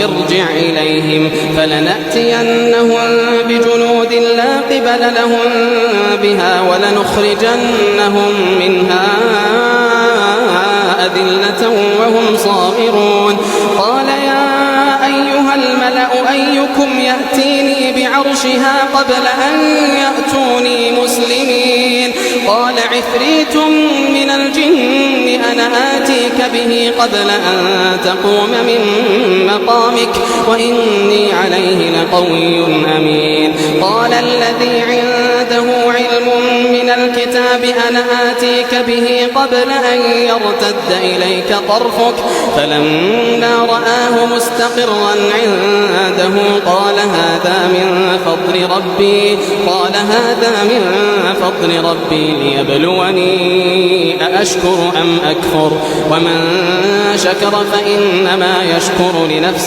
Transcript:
ارجع إليهم فلنأتينهم بجنود لا قبل لهم بها ولنخرجنهم منها أذلة وهم صاغرون. قال يا أيها الملأ أيكم يأتيني بعرشها قبل أن يأتوني مسلمين؟ قال عفريت من الجن أنا آتيك به قبل أن تقوم من مقامك وإني عليه لقوي أمين. قال الذي عنده علم من الكتاب أنا آتيك به قبل أن يرتد إليك طرفك فلما رآه مستقرا عنده قال هذا من فضل ربي ليبلوني أأشكر أم أكفر ومن شكر فإنما يشكر لنفسه